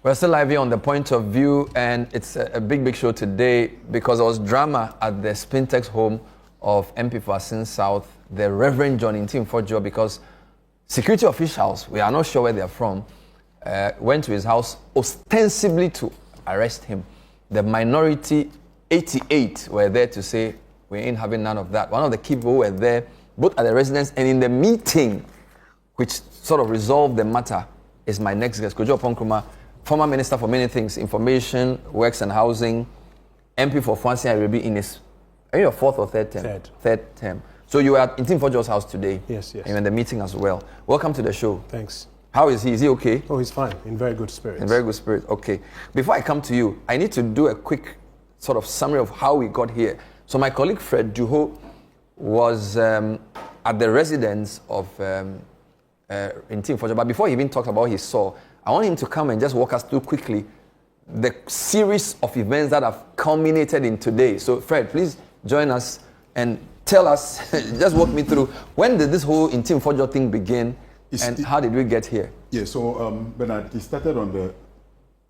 We're still live here on The Point of View, and it's a big show today because there was drama at the Spintex home of MP for Asin South, the Reverend John Ntim Fordjour, because security officials, we are not sure where they are from, went to his house ostensibly to arrest him. The minority 88 were there to say, we ain't having none of that. One of the key people who were there, both at the residence and in the meeting, which sort of resolved the matter, is my next guest, Kojo Oppong Nkrumah, former minister for many things, information, works and housing, MP for Fancy Arabi in his, are you your fourth or third term? Third term. So you were at Ntim Fordjour's house today. Yes. And in the meeting as well. Welcome to the show. Thanks. How is he? Is he okay? Oh, he's fine. In very good spirits. In very good spirits. Okay. Before I come to you, I need to do a quick sort of summary of how we got here. So my colleague Fordjour was at the residence of Ntim Fordjour. But before he even talks about what he saw, I want him to come and just walk us through quickly the series of events that have culminated in today. So Fred, please join us and tell us, just walk me through, when did this whole Ntim Fordjour thing begin and how did we get here? Yeah, so Bernard, it started on the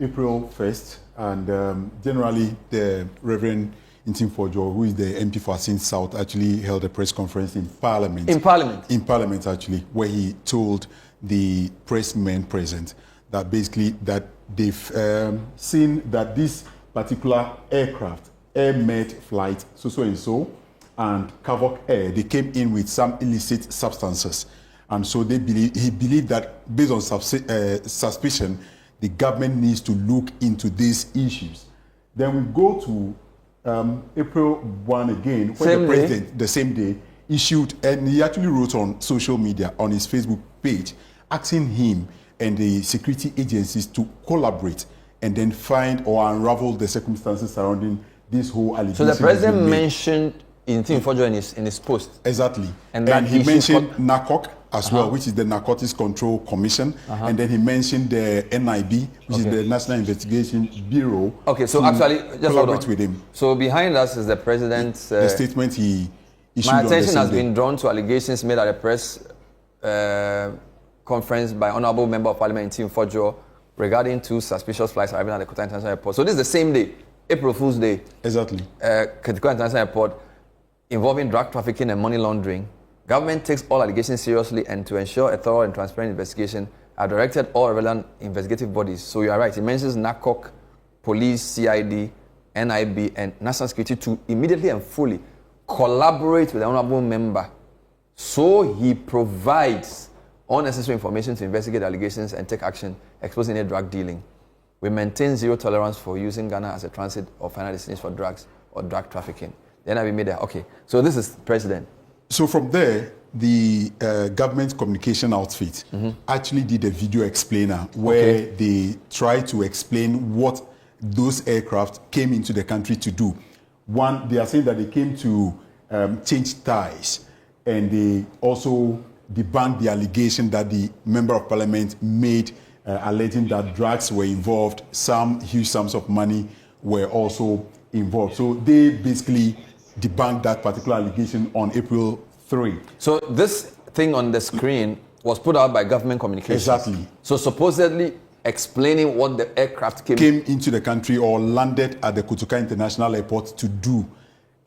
April 1st, and generally the Reverend Ntim Fordjour, who is the MP for Asin South, actually held a press conference in Parliament. In Parliament? In Parliament, actually, where he told the pressmen present that basically that they've seen that this particular aircraft, air-med flight, so and Kavok Air, they came in with some illicit substances. And so he believed that based on suspicion, the government needs to look into these issues. Then we go to April 1 again, when the president, the same day, issued, and he actually wrote on social media, on his Facebook page, asking him and the security agencies to collaborate and then find or unravel the circumstances surrounding this whole allegation. So the president mentioned Ntim Fordjour in his post. Exactly. And he mentioned NACOC as well, which is the Narcotics Control Commission. And then he mentioned the NIB, which is the National Investigation Bureau. Okay, so actually, just collaborate with him. So behind us is the president's... the statement he issued. My attention has been drawn to allegations made at a press conference by Honorable Member of Parliament Ntim Fordjour regarding two suspicious flights arriving at the Koto International Airport. So this is the same day, April Fool's Day. Exactly. Koto International Airport, involving drug trafficking and money laundering. Government takes all allegations seriously, and to ensure a thorough and transparent investigation, have directed all relevant investigative bodies. So you are right, he mentions NACOC, police, CID, NIB, and national security to immediately and fully collaborate with the Honorable Member so he provides all necessary information to investigate allegations and take action exposing any drug dealing. We maintain zero tolerance for using Ghana as a transit or final destination for drugs or drug trafficking. Then I made that. Okay, so this is president. So from there, the government communication outfit actually did a video explainer where they tried to explain what those aircraft came into the country to do. One, they are saying that they came to change ties, and they also debunked the allegation that the Member of Parliament made alleging that drugs were involved, some huge sums of money were also involved. So they basically debunked that particular allegation on April 3. So this thing on the screen was put out by government communications. Exactly. So supposedly explaining what the aircraft came into the country or landed at the Koto International Airport to do.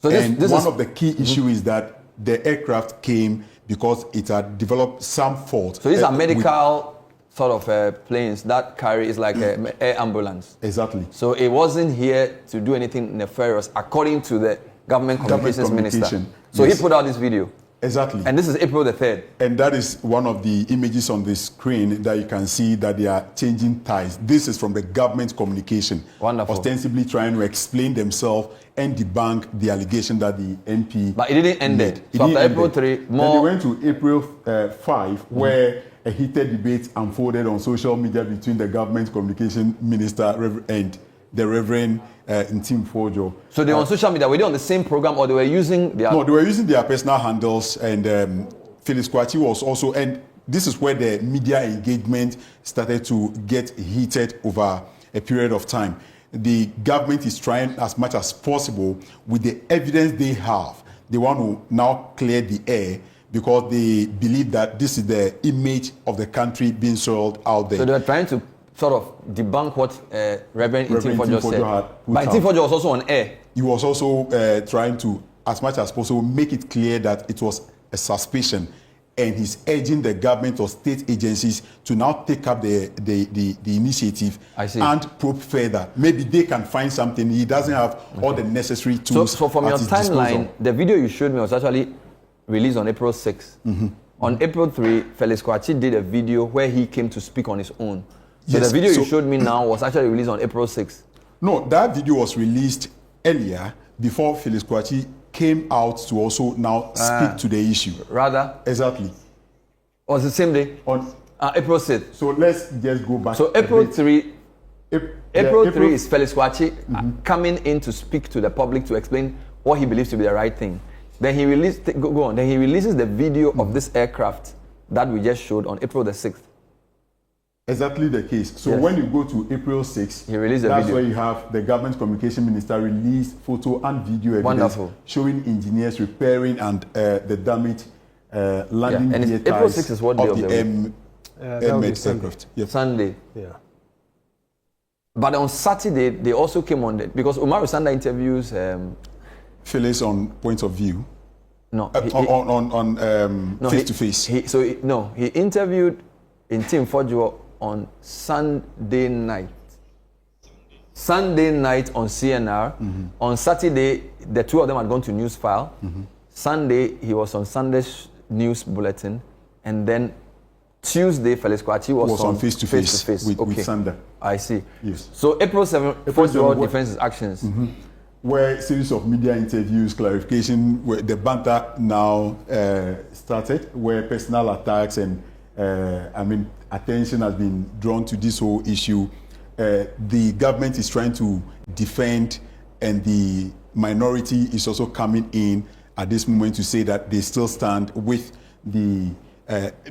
So this one of the key issues is that the aircraft came because it had developed some fault. So these are medical sort of planes that carry, is like an air ambulance. Exactly. So it wasn't here to do anything nefarious, according to the government communications minister. So he put out this video. Exactly. And this is April the 3rd. And that is one of the images on the screen that you can see that they are changing ties. This is from the government communication. Wonderful. Ostensibly trying to explain themselves and debunk the allegation that the MP... But it didn't end it. So after April 3, more... Then they went to April 5, where a heated debate unfolded on social media between the government communication minister and the Reverend Ntim Fordjour. So they were on social media, were they on the same program, or they were using their... No, they were using their personal handles, and Phyllis Kwachi was also... And this is where the media engagement started to get heated over a period of time. The government is trying as much as possible with the evidence they have. They want to now clear the air because they believe that this is the image of the country being sold out there. So they're trying to sort of debunk what Reverend Ntim Fordjour said. But Ntim Fordjour was also on air. He was also trying to, as much as possible, make it clear that it was a suspicion, and he's urging the government or state agencies to now take up the initiative and probe further. Maybe they can find something. He doesn't have all the necessary tools. So from your timeline, the video you showed me was actually released on April 6. On April 3, Felix Kwakye did a video where he came to speak on his own. So the video you showed me now was actually released on April 6. No, that video was released earlier before Felix Kwakye came out to also now speak to the issue. Rather? Exactly. Was the same day? On April 6th. So let's just go back. So April 3, April 3 is Felix Kwakye coming in to speak to the public to explain what he believes to be the right thing. Then he released, go on. Then he releases the video of this aircraft that we just showed on April the 6th. Exactly the case. So when you go to April 6th, he released the that's video. where you have the government communication minister released photo and video evidence showing engineers repairing and the damaged landing gear April ties 6th is what day of the aircraft aircraft. Yep. Sunday. Yeah. But on Saturday, they also came on because Umaru Sanda interviews Felix on point of view. No, face to face. He interviewed Ntim Fordjour on Sunday night. Sunday night on CNR. On Saturday, the two of them had gone to Newsfile. Sunday, he was on Sunday's News Bulletin. And then Tuesday, Felix Kwakye was on face to face with Sanda. I see. Yes. So April 7th, Fordjour defends his actions. Where a series of media interviews, clarification, where the banter now started, where personal attacks and attention has been drawn to this whole issue. The government is trying to defend, and the minority is also coming in at this moment to say that they still stand with the.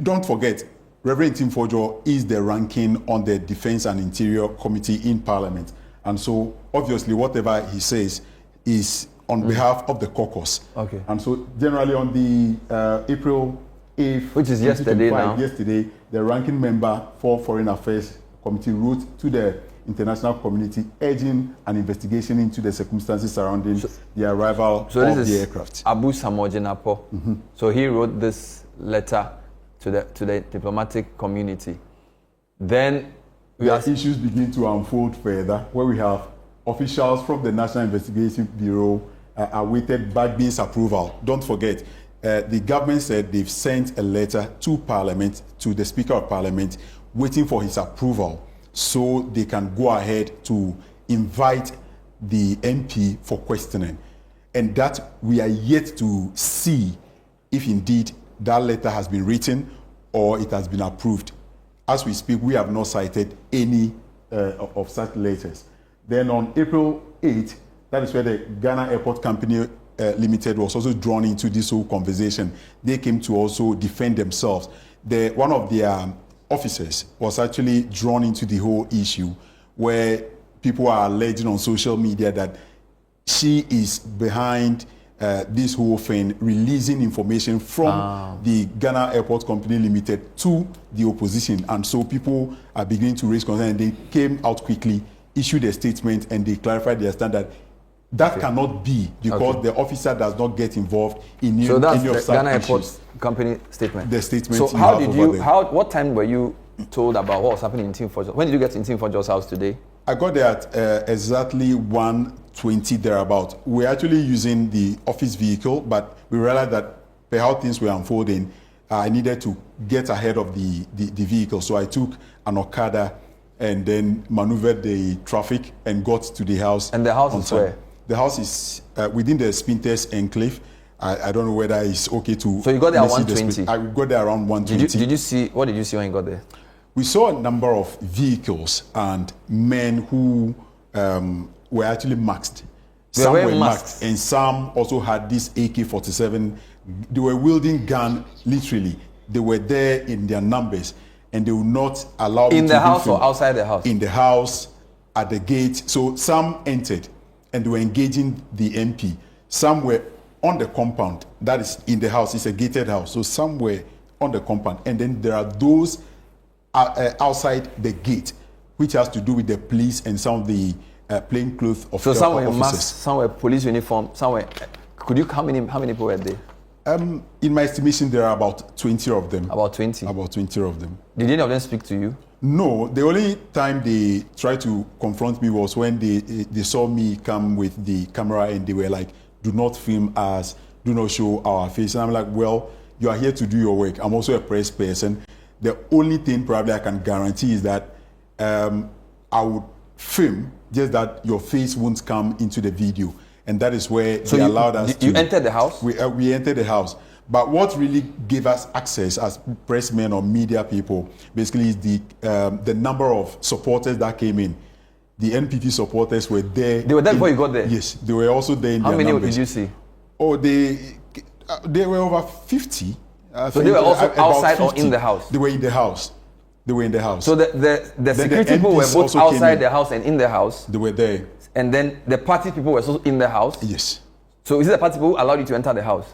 Don't forget, Reverend Ntim Fordjour is the ranking on the Defense and Interior Committee in Parliament. And so, obviously, whatever he says is on behalf of the caucus. Okay. And so, generally, on the April 8th, which is yesterday now. Yesterday, the ranking member for Foreign Affairs Committee wrote to the international community urging an investigation into the circumstances surrounding the arrival of the aircraft. Abu Samojinapo. So he wrote this letter to the diplomatic community. Then issues begin to unfold further, where we have officials from the National Investigation Bureau awaited Bagby's approval. Don't forget, the government said they've sent a letter to Parliament, to the Speaker of Parliament, waiting for his approval so they can go ahead to invite the MP for questioning. And that we are yet to see if indeed that letter has been written or it has been approved. As we speak, we have not cited any of such letters. Then on April 8th, that is where the Ghana Airport Company Limited was also drawn into this whole conversation. They came to also defend themselves. One of their officers was actually drawn into the whole issue, where people are alleging on social media that she is behind this whole thing, releasing information from the Ghana Airport Company Limited to the opposition. And so people are beginning to raise concern, and they came out quickly, issued a statement, and they clarified their stand that that cannot be, because the officer does not get involved in any of such issues. So that's the Ghana Airport Company statement. The statement. So what time were you told about what was happening in Ntim Fordjour? When did you get to Ntim Fordjour's house today? I got there at exactly 1:20 thereabout. We're actually using the office vehicle, but we realized that per how things were unfolding, I needed to get ahead of the vehicle. So I took an Okada and then maneuvered the traffic and got to the house. And the house is where? The house is within the Spinters Enclave. I don't know whether it's okay to... So you got there at 1:20? I got there around 1:20. What did you see when you got there? We saw a number of vehicles and men who were actually masked. Some were masked, and some also had this AK-47. They were wielding gun, literally. They were there in their numbers, and they would not allow in the house or outside the house? In the house, at the gate. So some entered, and they were engaging the MP. Some were on the compound. That is in the house. It's a gated house. So some were on the compound, and then there are those outside the gate which has to do with the police and some of the plainclothes officers. So some were in mask, some were police uniform, some were... Could you, how many people were there? In my estimation, there are about 20 of them. About 20? About 20 of them. Did any of them speak to you? No, the only time they tried to confront me was when they saw me come with the camera and they were like, do not film us, do not show our face. And I'm like, well, you are here to do your work. I'm also a press person. The only thing probably I can guarantee is that I would film, just that your face won't come into the video. And that is where they allowed us to... You entered the house? We entered the house. But what really gave us access as pressmen or media people, basically, is the number of supporters that came in. The NPP supporters were there. They were there before you got there? Yes, they were also there in How their many numbers. did you see? Oh, they were over 50. So they were also outside 50. Or in the house? They were in the house. They were in the house. So the security people were both outside the house and in the house? They were there. And then the party people were also in the house? Yes. So is it the party people who allowed you to enter the house?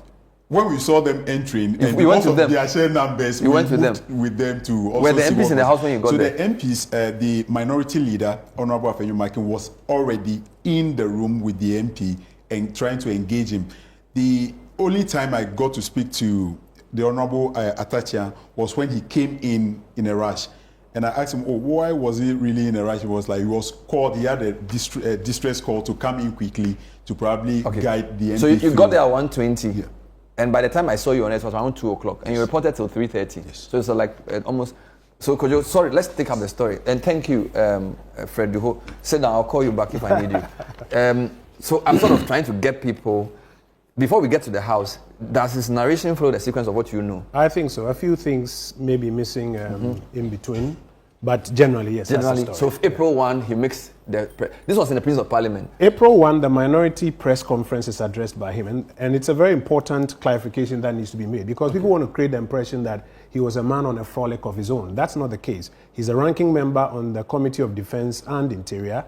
When we saw them entering, and we went with them. Their share numbers, we went with them to also were the MPs in the house when you got there? So the MPs, the minority leader, Honorable Afenyomakin, was already in the room with the MP and trying to engage him. The only time I got to speak to the Honorable Atachia was when he came in a rush. And I asked him, oh, why was he really in a rush? He was like, he was called, he had a distress call to come in quickly to probably guide the MP. So you got there at 1:20? Yeah. And by the time I saw you on it was around 2 o'clock, and you reported till 3:30. Yes. So it's like almost. So Kojo, sorry, let's take up the story. And thank you, Fordjour. Sit down, I'll call you back if I need you. So I'm sort of trying to get people, before we get to the house, does this narration follow the sequence of what you know? I think so. A few things may be missing in between, but generally, yes. Generally, that's the so story. April 1, he makes this was in the presence of Parliament. April 1, the minority press conference is addressed by him, and it's a very important clarification that needs to be made, because people want to create the impression that he was a man on a frolic of his own. That's not the case. He's a ranking member on the Committee of Defense and Interior,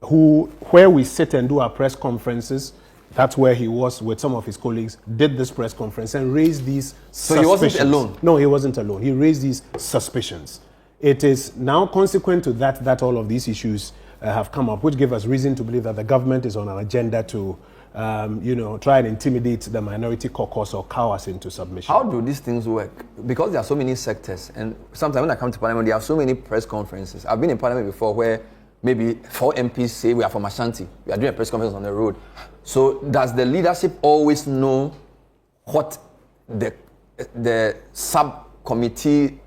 where we sit and do our press conferences. That's where he was with some of his colleagues, did this press conference and raised these suspicions. So he wasn't alone? No, he wasn't alone. He raised these suspicions. It is now consequent to that all of these issues have come up, which give us reason to believe that the government is on an agenda to try and intimidate the minority caucus or cow us into submission. How do these things work? Because there are so many sectors, and sometimes when I come to Parliament, there are so many press conferences. I've been in Parliament before where maybe 4 MPs say we are from Ashanti. We are doing a press conference on the road. So does the leadership always know what the subcommittee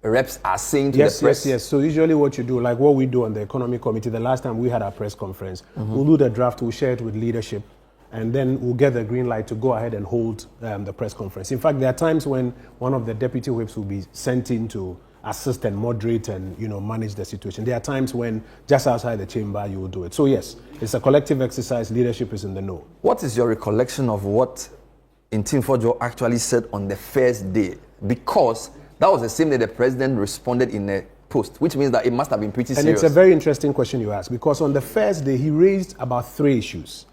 reps are saying to the press? Yes. So usually what you do, like what we do on the economic committee, the last time we had our press conference, we'll do the draft, we'll share it with leadership, and then we'll get the green light to go ahead and hold the press conference. In fact, there are times when one of the deputy whips will be sent in to assist and moderate and manage the situation. There are times when just outside the chamber you will do it. So yes, it's a collective exercise. Leadership is in the know. What is your recollection of what Team Fordjour actually said on the first day? Because that was the same day the president responded in a post, which means that it must have been pretty serious. And it's a very interesting question you ask, because on the first day he raised about 3 issues.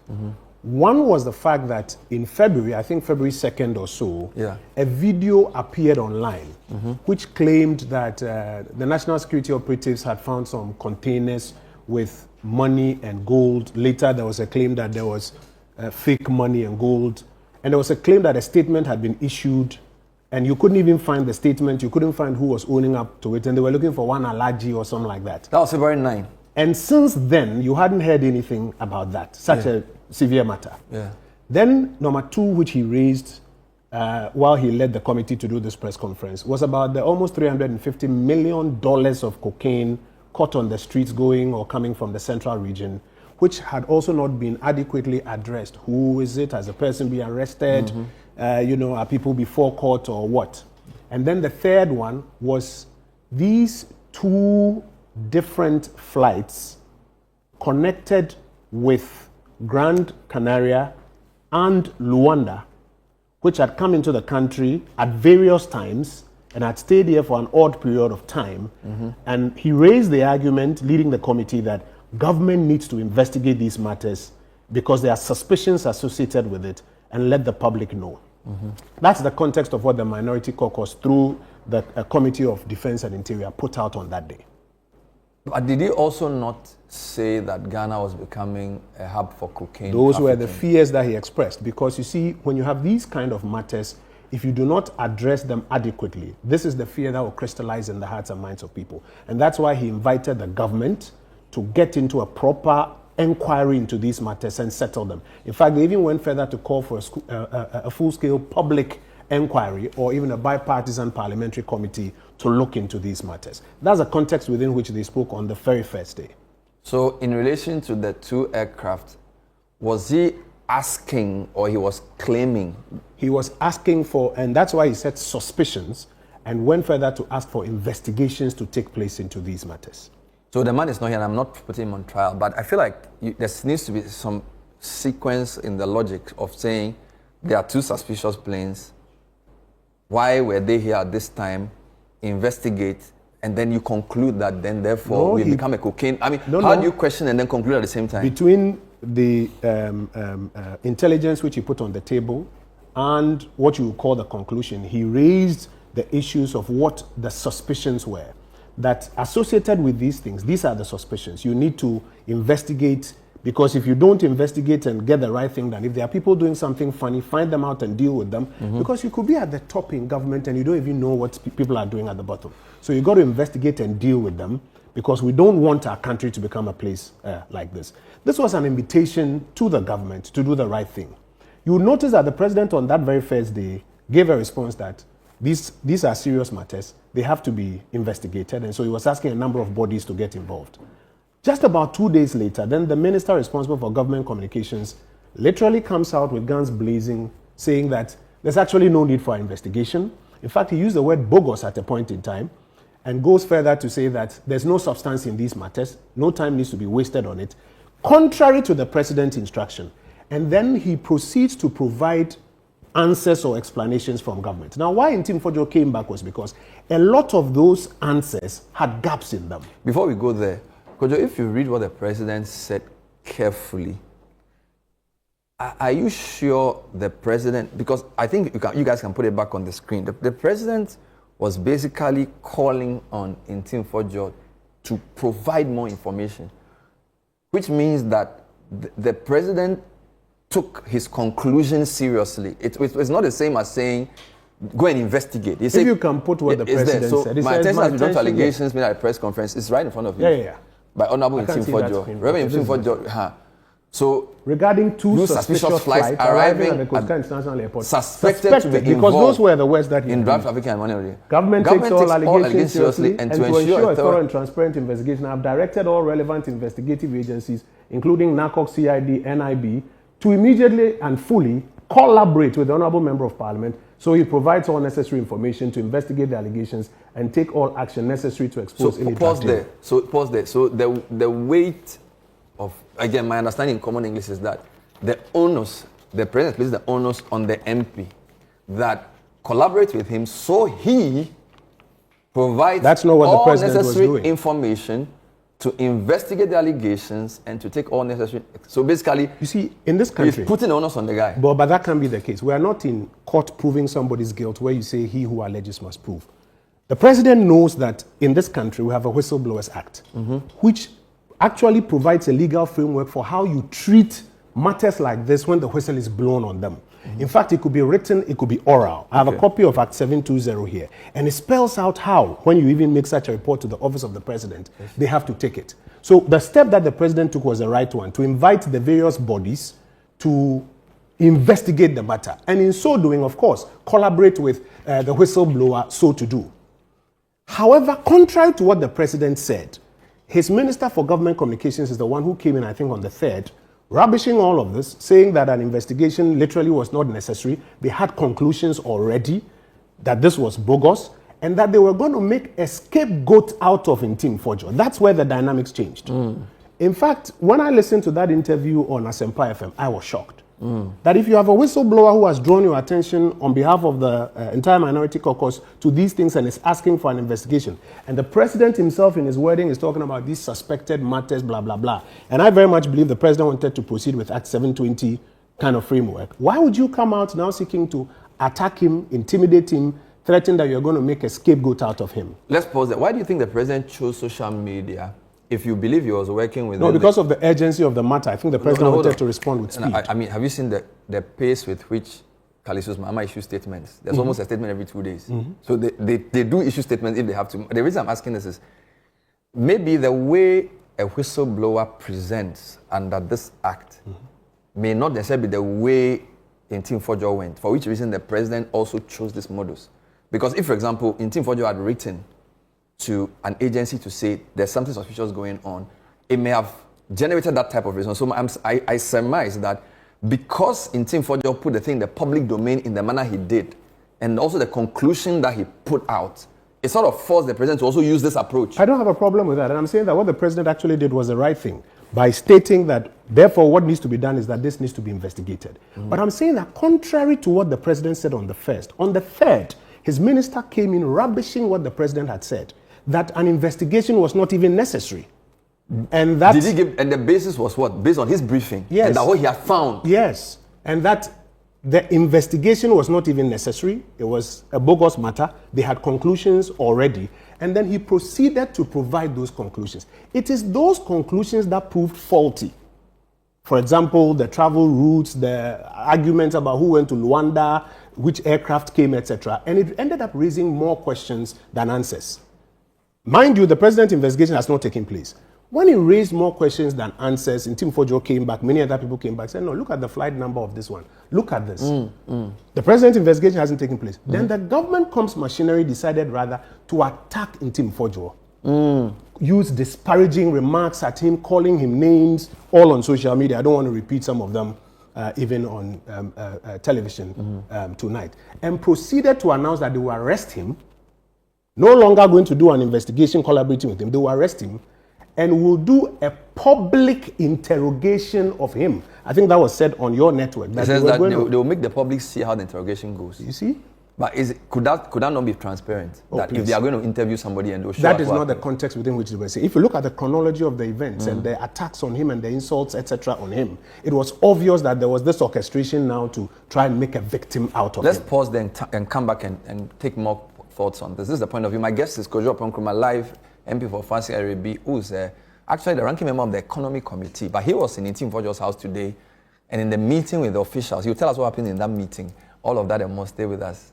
One was the fact that in February, I think February 2nd or so, a video appeared online which claimed that the national security operatives had found some containers with money and gold. Later, there was a claim that there was fake money and gold. And there was a claim that a statement had been issued, and you couldn't even find the statement. You couldn't find who was owning up to it. And they were looking for one Alaji or something like that. That was February 9. And since then, you hadn't heard anything about that, such a severe matter. Then, number 2, which he raised while he led the committee to do this press conference, was about the almost $350 million of cocaine caught on the streets going or coming from the central region, which had also not been adequately addressed. Who is it? Has a person been arrested? Are people before court or what? And then the third one was these 2 different flights connected with Grand Canaria and Luanda, which had come into the country at various times and had stayed here for an odd period of time. And he raised the argument, leading the committee, that government needs to investigate these matters because there are suspicions associated with it, and let the public know. That's the context of what the Minority Caucus, through the Committee of Defense and Interior, put out on that day. But did he also not say that Ghana was becoming a hub for cocaine? Those were the fears that he expressed. Because you see, when you have these kind of matters, if you do not address them adequately, this is the fear that will crystallize in the hearts and minds of people. And that's why he invited the government to get into a proper inquiry into these matters and settle them. In fact, they even went further to call for a full-scale public inquiry or even a bipartisan parliamentary committee to look into these matters. That's the context within which they spoke on the very first day. So in relation to the 2 aircraft, was he asking or he was claiming? He was asking for, and that's why he said suspicions, and went further to ask for investigations to take place into these matters. So the man is not here, and I'm not putting him on trial, but I feel like there needs to be some sequence in the logic of saying there are 2 suspicious planes. Why were they here at this time? Investigate, and then you conclude that then therefore we become a cocaine. I mean, how do you question and then conclude at the same time? Between the intelligence which he put on the table and what you would call the conclusion, he raised the issues of what the suspicions were. That associated with these things, these are the suspicions. You need to investigate, because if you don't investigate and get the right thing done, if there are people doing something funny, find them out and deal with them. Because you could be at the top in government and you don't even know what people are doing at the bottom. So you got to investigate and deal with them, because we don't want our country to become a place like this. This was an invitation to the government to do the right thing. You will notice that the president on that very first day gave a response that these are serious matters. They have to be investigated. And so he was asking a number of bodies to get involved. Just about 2 days later, then the minister responsible for government communications literally comes out with guns blazing, saying that there's actually no need for an investigation. In fact, he used the word bogus at a point in time, and goes further to say that there's no substance in these matters, no time needs to be wasted on it, contrary to the president's instruction. And then he proceeds to provide answers or explanations from government. Now, why Ntim Fordjour came back was because a lot of those answers had gaps in them. Before we go there, Kojo, if you read what the president said carefully, are you sure the president, because I think you guys can put it back on the screen, the president was basically calling on Ntim Fordjour to provide more information, which means that the president took his conclusion seriously. It's not the same as saying, go and investigate. If you can put what the president said. My attention has been drawn to allegations made at a press conference. It's right in front of you. Yeah. By Honorable Ntim Fordjour. Reverend Ntim Fordjour. So, regarding two suspicious flights arriving at the Koska International Airport, suspected to be because those were the words that he in drug trafficking and money laundering. Government takes all allegations seriously, and to ensure a thorough and transparent investigation, I have directed all relevant investigative agencies, including NACOC, CID, NIB, to immediately and fully collaborate with the Honourable Member of Parliament so he provides all necessary information to investigate the allegations and take all action necessary to expose any pause there. So the weight of, again, my understanding in common English is that the president places the onus on the MP that collaborates with him so he provides That's not what all the president necessary was doing. information to investigate the allegations and to take all necessary. So basically, you see, in this country, he's putting the onus on the guy. But that can be the case. We are not in court proving somebody's guilt where you say he who alleges must prove. The president knows that in this country we have a Whistleblowers Act, which actually provides a legal framework for how you treat matters like this when the whistle is blown on them. In fact, it could be written, it could be oral. I have a copy of Act 720 here, and it spells out how, when you even make such a report to the office of the president, they have to take it. So the step that the president took was the right one, to invite the various bodies to investigate the matter, and in so doing, of course, collaborate with the whistleblower so to do. However, contrary to what the president said, his Minister for Government Communications is the one who came in, I think, on the 3rd, rubbishing all of this, saying that an investigation literally was not necessary. They had conclusions already that this was bogus, and that they were going to make a scapegoat out of Ntim Fordjour. That's where the dynamics changed. In fact, when I listened to that interview on Asempa FM, I was shocked. That if you have a whistleblower who has drawn your attention on behalf of the entire minority caucus to these things and is asking for an investigation, and the president himself in his wording is talking about these suspected matters, blah, blah, blah. And I very much believe the president wanted to proceed with Act 720 kind of framework. Why would you come out now seeking to attack him, intimidate him, threaten that you're going to make a scapegoat out of him? Let's pause there. Why do you think the president chose social media if you believe he was working with... No, because of the urgency of the matter, I think the president wanted to respond with speed. I mean, have you seen the pace with which Kalisus Mahama issues statements? There's almost a statement every 2 days. So they do issue statements if they have to. The reason I'm asking this is, maybe the way a whistleblower presents under this act may not necessarily be the way Team Fordjour went, for which reason the president also chose this modus. Because if, for example, Team Fordjour had written to an agency to say there's something suspicious going on, it may have generated that type of reason. So I surmise that because Team Fordjour put the thing in the public domain in the manner he did, and also the conclusion that he put out, it sort of forced the president to also use this approach. I don't have a problem with that. And I'm saying that what the president actually did was the right thing by stating that, therefore, what needs to be done is that this needs to be investigated. But I'm saying that contrary to what the president said on the 1st, on the 3rd, his minister came in rubbishing what the president had said, that an investigation was not even necessary. And that... Did he give... And the basis was what? Based on his briefing? Yes. And that what he had found? Yes. And that the investigation was not even necessary. It was a bogus matter. They had conclusions already. And then he proceeded to provide those conclusions. It is those conclusions that proved faulty. For example, the travel routes, the arguments about who went to Luanda, which aircraft came, etc. And it ended up raising more questions than answers. Mind you, the president's investigation has not taken place. When he raised more questions than answers, and Team Fordjour came back, many other people came back, said, no, look at the flight number of this one. Look at this. The president's investigation hasn't taken place. Then the government comms machinery decided rather to attack Team Fordjour. Use disparaging remarks at him, calling him names, all on social media. I don't want to repeat some of them, even on television tonight. And proceeded to announce that they will arrest him, no longer going to do an investigation collaborating with him. They will arrest him and will do a public interrogation of him. I think that was said on your network. It says that they will make the public see how the interrogation goes. You see? But could that not be transparent? That please. If they are going to interview somebody and they'll show that is not the context within which they were saying. If you look at the chronology of the events and the attacks on him and the insults, etc., on him, it was obvious that there was this orchestration now to try and make a victim out of him. Let's pause then and come back and take more thoughts on this. This is the point of view. My guest is Kojo Oppong Nkrumah, live MP for Fancy NIB, who's actually the ranking member of the Economic Committee. But he was in Team Fordjour's house today, and in the meeting with the officials, he'll tell us what happened in that meeting. All of that and more. Stay with us.